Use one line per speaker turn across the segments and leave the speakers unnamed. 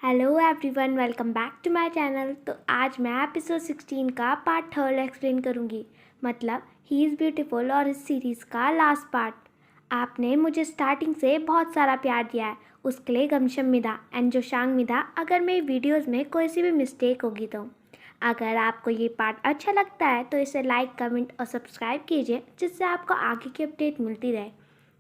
Hello everyone, welcome back to my channel. तो आज मैं एपिसोड 16 का पार्ट 3 एक्सप्लेन करूँगी, मतलब ही इज़ ब्यूटीफुल और इस सीरीज़ का लास्ट पार्ट। आपने मुझे स्टार्टिंग से बहुत सारा प्यार दिया है, उसके लिए गमशम मिदा एंड जोशांग मिदा। अगर मेरी वीडियोज़ में कोई सी भी मिस्टेक होगी तो अगर आपको ये पार्ट अच्छा लगता है तो इसे लाइक, कमेंट और सब्सक्राइब कीजिए, जिससे आपको आगे की अपडेट मिलती रहे।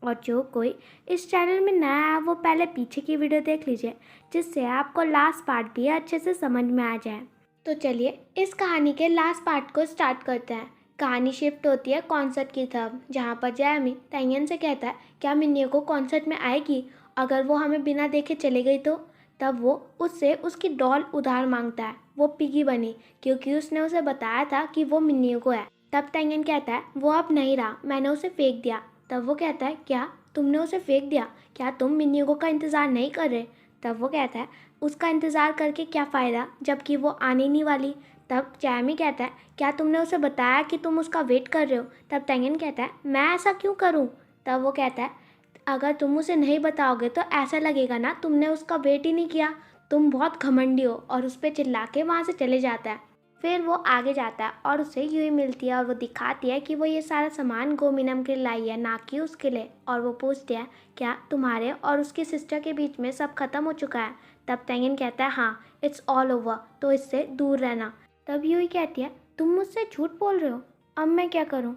और जो कोई इस चैनल में नया है वो पहले पीछे की वीडियो देख लीजिए, जिससे आपको लास्ट पार्ट भी अच्छे से समझ में आ जाए। तो चलिए इस कहानी के लास्ट पार्ट को स्टार्ट करते हैं। कहानी शिफ्ट होती है कॉन्सर्ट की तरफ, जहाँ पर जैमी तैयन से कहता है क्या मिन्नी को कॉन्सर्ट में आएगी, अगर वो हमें बिना देखे चली गई तो। तब वो उससे उसकी डॉल उधार मांगता है। वो पिगी बनी क्योंकि उसने उसे बताया था कि वो मिन्नी को है। तब तैयन कहता है वो अब नहीं रहा, मैंने उसे फेंक दिया। तब वो कहता है क्या तुमने उसे फेंक दिया, क्या तुम मिन्नी का इंतज़ार नहीं कर रहे। तब वो कहता है उसका इंतज़ार करके क्या फ़ायदा जबकि वो आने नहीं वाली। तब जैमी कहता है क्या तुमने उसे बताया कि तुम उसका वेट कर रहे हो। तब तैयन कहता है मैं ऐसा क्यों करूं। तब वो कहता है अगर तुम उसे नहीं बताओगे तो ऐसा लगेगा ना तुमने उसका वेट ही नहीं किया, तुम बहुत घमंडी हो। और उस पर चिल्ला के वहाँ से चले जाता है। फिर वो आगे जाता है और उसे यूई मिलती है और वो दिखाती है कि वो ये सारा सामान गोमिनम के लिए लाई है, ना कि उसके लिए। और वो पूछती है क्या तुम्हारे और उसकी सिस्टर के बीच में सब खत्म हो चुका है। तब तैयन कहता है हाँ, इट्स ऑल ओवर, तो इससे दूर रहना। तब यूई कहती है तुम मुझसे झूठ बोल रहे हो, अब मैं क्या करूँ।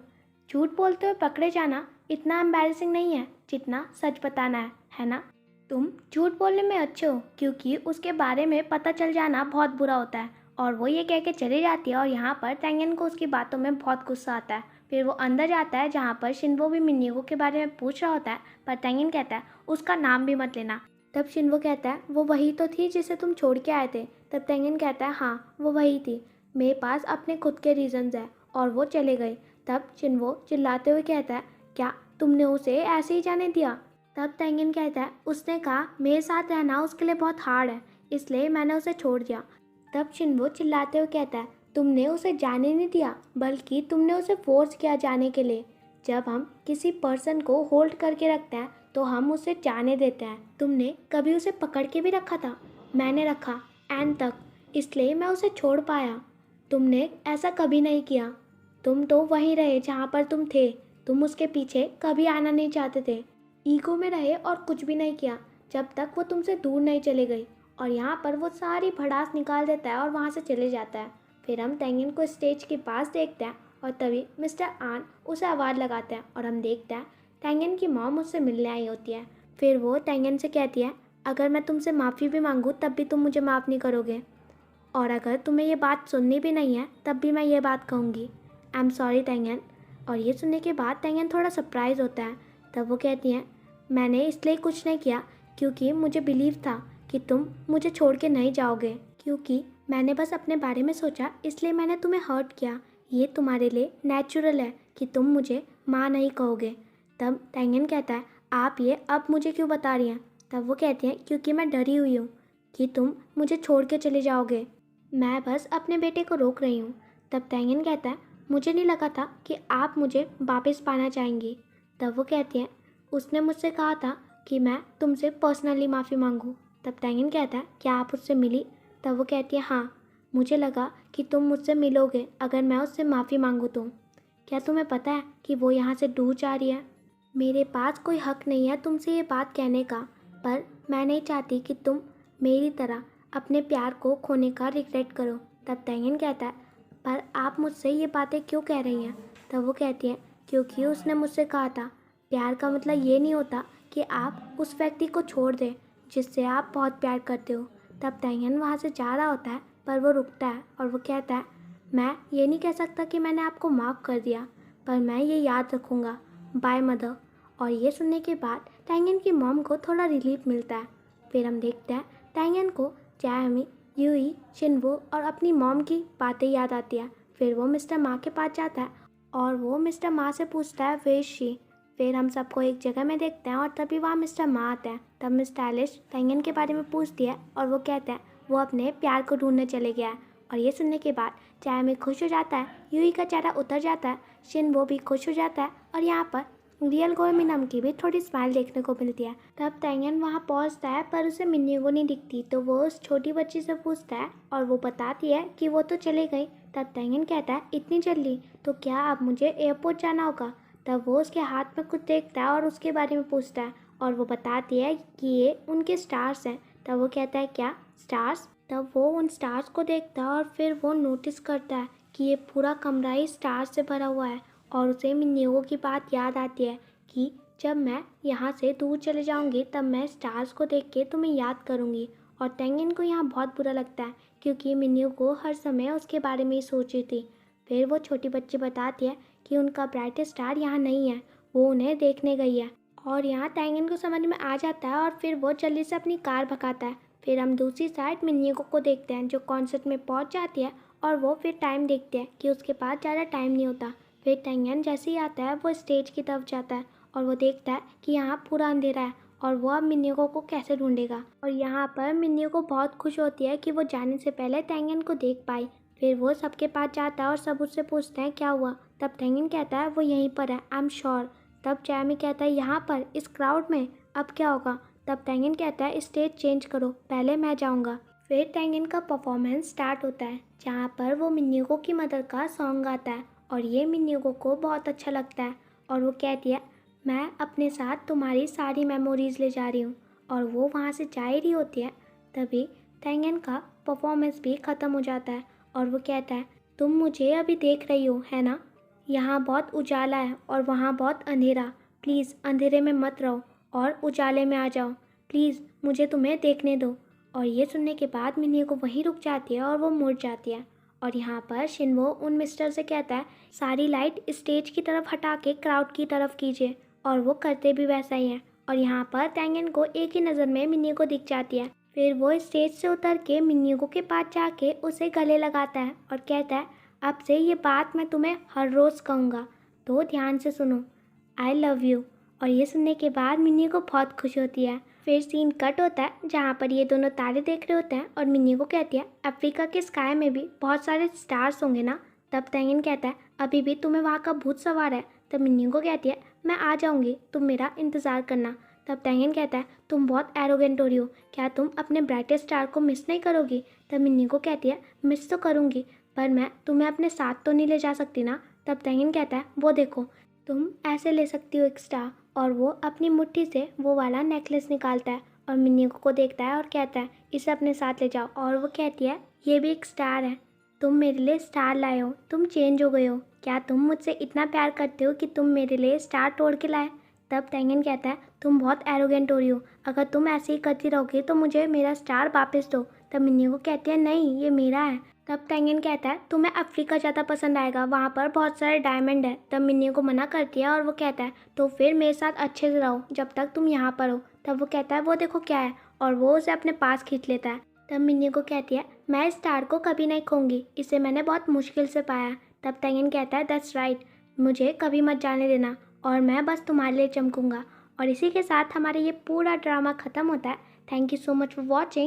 झूठ बोलते हुए पकड़े जाना इतना एम्बैरेसिंग नहीं है जितना सच बताना है ना। तुम झूठ बोलने में अच्छे हो क्योंकि उसके बारे में पता चल जाना बहुत बुरा होता है। और वो ये कह के चली जाती है और यहाँ पर तैंगन को उसकी बातों में बहुत गुस्सा आता है। फिर वो अंदर जाता है जहाँ पर शिन्वो भी मिन्नीगो के बारे में पूछ रहा होता है, पर तैंगन कहता है उसका नाम भी मत लेना। तब शिन्वो कहता है वो वही तो थी जिसे तुम छोड़ के आए थे। तब तैंगन कहता है हाँ वो वही थी, मेरे पास अपने खुद के रीजंस है। और वो चले गए। तब शिन्वो चिल्लाते हुए कहता है क्या तुमने उसे ऐसे ही जाने दिया। तब तैंगन कहता है उसने कहा मेरे साथ रहना उसके लिए बहुत हार्ड है, इसलिए मैंने उसे छोड़ दिया। तब शिन्वो चिल्लाते हुए कहता है तुमने उसे जाने नहीं दिया, बल्कि तुमने उसे फोर्स किया जाने के लिए। जब हम किसी पर्सन को होल्ड करके रखते हैं तो हम उसे जाने देते हैं। तुमने कभी उसे पकड़ के भी रखा था, मैंने रखा एंड तक, इसलिए मैं उसे छोड़ पाया। तुमने ऐसा कभी नहीं किया, तुम तो वहीं रहे जहाँ पर तुम थे, तुम उसके पीछे कभी आना नहीं चाहते थे। ईगो में रहे और कुछ भी नहीं किया जब तक वो तुमसे दूर नहीं चली गई। और यहाँ पर वो सारी भड़ास निकाल देता है और वहाँ से चले जाता है। फिर हम तैंगन को स्टेज के पास देखते हैं और तभी मिस्टर आन उसे आवाज़ लगाते हैं और हम देखते हैं तैंगन की मॉम उससे मिलने आई होती है। फिर वो तैंगन से कहती है अगर मैं तुमसे माफ़ी भी मांगूँ तब भी तुम मुझे माफ़ नहीं करोगे, और अगर तुम्हें ये बात सुननी भी नहीं है तब भी मैं ये बात कहूँगी, आई एम सॉरी तैंगन। और ये सुनने के बाद तैंगन थोड़ा सरप्राइज़ होता है। तब वो कहती हैं मैंने इसलिए कुछ नहीं किया क्योंकि मुझे बिलीव था कि तुम मुझे छोड़ के नहीं जाओगे, क्योंकि मैंने बस अपने बारे में सोचा, इसलिए मैंने तुम्हें हर्ट किया। ये तुम्हारे लिए नेचुरल है कि तुम मुझे माँ नहीं कहोगे। तब तैंगन कहता है आप ये अब मुझे क्यों बता रही हैं। तब वो कहती हैं क्योंकि मैं डरी हुई हूँ कि तुम मुझे छोड़ के चले जाओगे, मैं बस अपने बेटे को रोक रही हूँ। तब तैंगन कहता है मुझे नहीं लगा था कि आप मुझे वापस पाना चाहेंगी। तब वो कहती हैं उसने मुझसे कहा था कि मैं तुमसे पर्सनली माफ़ी मांगूं। तब तैंगन कहता है क्या आप उससे मिली। तब वो कहती है हाँ, मुझे लगा कि तुम मुझसे मिलोगे अगर मैं उससे माफ़ी मांगूँ तो। क्या तुम्हें पता है कि वो यहाँ से दूर जा रही है। मेरे पास कोई हक नहीं है तुमसे ये बात कहने का, पर मैं नहीं चाहती कि तुम मेरी तरह अपने प्यार को खोने का रिग्रेट करो। तब तैंगन कहता है पर आप मुझसे ये बातें क्यों कह रही हैं। तब वो कहती है क्योंकि उसने मुझसे कहा था प्यार का मतलब ये नहीं होता कि आप उस व्यक्ति को छोड़ दें जिससे आप बहुत प्यार करते हो। तब तैंगन वहाँ से जा रहा होता है पर वो रुकता है और वो कहता है मैं ये नहीं कह सकता कि मैंने आपको माफ़ कर दिया, पर मैं ये याद रखूँगा, बाय मदर। और ये सुनने के बाद तैंगन की मॉम को थोड़ा रिलीफ मिलता है। फिर हम देखते हैं तैंगन को जैमी, यूई, शिन्वो और अपनी मॉम की बातें याद आती है। फिर वो मिस्टर माँ के पास जाता है और वो मिस्टर माँ से पूछता है वेयर शी। फिर हम सबको एक जगह में देखते हैं और तभी वहाँ मिस्टर माँ आता है। तब मिस स्टाइलिश तैंगन के बारे में पूछती है और वो कहता है वो अपने प्यार को ढूंढने चले गया है। और ये सुनने के बाद जैमी खुश हो जाता है, यूई का चेहरा उतर जाता है, शिन्वो भी खुश हो जाता है और यहाँ पर रियल गोएमिनम की भी थोड़ी स्माइल देखने को मिलती है। तब टैंगन वहाँ पहुँचता है पर उसे मिन्नीगो नहीं दिखती, तो वो उस छोटी बच्ची से पूछता है और वो बताती है कि वो तो चली गई। तब टैंगन कहता है इतनी जल्दी, तो क्या अब मुझे एयरपोर्ट जाना होगा। तब वो उसके हाथ में कुछ देखता है और उसके बारे में पूछता है और वो बताती है कि ये उनके स्टार्स हैं। तब वो कहता है क्या स्टार्स। तब वो उन स्टार्स को देखता है और फिर वो नोटिस करता है कि ये पूरा कमरा ही स्टार्स से भरा हुआ है और उसे मिन्नीगो की बात याद आती है कि जब मैं यहाँ से दूर चले जाऊँगी तब मैं स्टार्स को देख के तुम्हें याद करूँगी। और टैंगन को यहाँ बहुत बुरा लगता है क्योंकि मिन्नीगो हर समय उसके बारे में ही सोच रही थी। फिर वो छोटी बच्ची बताती है कि उनका ब्राइटेस्ट स्टार यहाँ नहीं है, वो उन्हें देखने गई है। और यहाँ टैंगन को समझ में आ जाता है और फिर वो जल्दी से अपनी कार भगाता है। फिर हम दूसरी साइड मिन्नीगो को देखते हैं जो कॉन्सर्ट में पहुँच जाती है और वो फिर टाइम देखते हैं कि उसके पास ज़्यादा टाइम नहीं होता। फिर टैंगन जैसे ही आता है वो स्टेज की तरफ जाता है और वो देखता है कि यहाँ पूरा अंधेरा है और वो अब मिन्नीगो को कैसे ढूंढेगा। और यहाँ पर मिन्नीगो बहुत खुश होती है कि वो जाने से पहले टैंगन को देख पाई। फिर वो सबके पास जाता है और सब उससे पूछते हैं क्या हुआ। तब टैंगन कहता है वो यहीं पर है, आई एम श्योर। तब जैमी कहता है यहाँ पर इस क्राउड में अब क्या होगा। तब टैंगन कहता है स्टेज चेंज करो, पहले मैं जाऊँगा। फिर टैंगन का परफॉर्मेंस स्टार्ट होता है जहाँ पर वो मिन्नीगो की मदर का सॉन्ग गाता है और ये मिन्नीगो को बहुत अच्छा लगता है और वो कहती है मैं अपने साथ तुम्हारी सारी मेमोरीज़ ले जा रही हूँ। और वो वहाँ से जा ही रही होती है तभी टैंगन का परफॉर्मेंस भी ख़त्म हो जाता है और वो कहता है तुम मुझे अभी देख रही हो है ना, यहाँ बहुत उजाला है और वहाँ बहुत अंधेरा, प्लीज़ अंधेरे में मत रहो और उजाले में आ जाओ, प्लीज़ मुझे तुम्हें देखने दो। और ये सुनने के बाद मिन्नीगो वहीं रुक जाती है और वो मुड़ जाती है। और यहाँ पर शिनवो उन मिस्टर से कहता है सारी लाइट स्टेज की तरफ हटा के क्राउड की तरफ कीजिए और वो करते भी वैसा ही है। और यहाँ पर टैंगन को एक ही नज़र में मिन्नीगो दिख जाती है। फिर वो स्टेज से उतर के मिन्नीगो के पास जाके उसे गले लगाता है और कहता है अब से ये बात मैं तुम्हें हर रोज़ कहूँगा, तो ध्यान से सुनो, आई लव यू। और ये सुनने के बाद मिन्नीगो बहुत खुश होती है। फिर सीन कट होता है जहाँ पर ये दोनों तारे देख रहे होते हैं और मिन्नीगो कहती है अफ्रीका के स्काई में भी बहुत सारे स्टार्स होंगे ना। तब टैंगन कहता है अभी भी तुम्हें वहाँ का भूत सवार है। तब मिन्नीगो कहती है मैं आ जाऊँगी, तुम मेरा इंतज़ार करना। तब टैंगन कहता है तुम बहुत एरोगेंट हो रही हो, क्या तुम अपने ब्राइटेस्ट स्टार को मिस नहीं करोगी। तब मिन्नीगो कहती है मिस तो करूँगी पर मैं तुम्हें अपने साथ तो नहीं ले जा सकती ना। तब टैंगन कहता है वो देखो तुम ऐसे ले सकती हो एक स्टार। और वो अपनी मुट्ठी से वो वाला नेकलेस निकालता है और मिन्नीगो को देखता है और कहता है इसे अपने साथ ले जाओ। और वो कहती है ये भी एक स्टार है, तुम मेरे लिए स्टार लाए हो, तुम चेंज हो गए हो, क्या तुम मुझसे इतना प्यार करते हो कि तुम मेरे लिए स्टार तोड़ के लाए। तब टैंगन कहता है तुम बहुत एरोगेंट हो रही हो, अगर तुम ऐसे ही करती रहोगी तो मुझे मेरा स्टार वापस दो। तब मिन्नीगो कहती है नहीं ये मेरा है। तब टैंगन कहता है तुम्हें अफ्रीका ज़्यादा पसंद आएगा, वहाँ पर बहुत सारे डायमंड है। तब मिन्नीगो मना करती है और वो कहता है तो फिर मेरे साथ अच्छे से रहो जब तक तुम यहाँ पर हो। तब वो कहता है वो देखो क्या है और वो उसे अपने पास खींच लेता है। तब मिन्नीगो कहती है मैं इस स्टार को कभी नहीं खोऊंगी, इसे मैंने बहुत मुश्किल से पाया। तब टैंगन कहता है दैट्स राइट, मुझे कभी मत जाने देना और मैं बस तुम्हारे लिए चमकूंगा। और इसी के साथ हमारा ये पूरा ड्रामा ख़त्म होता है। Thank you so much for watching.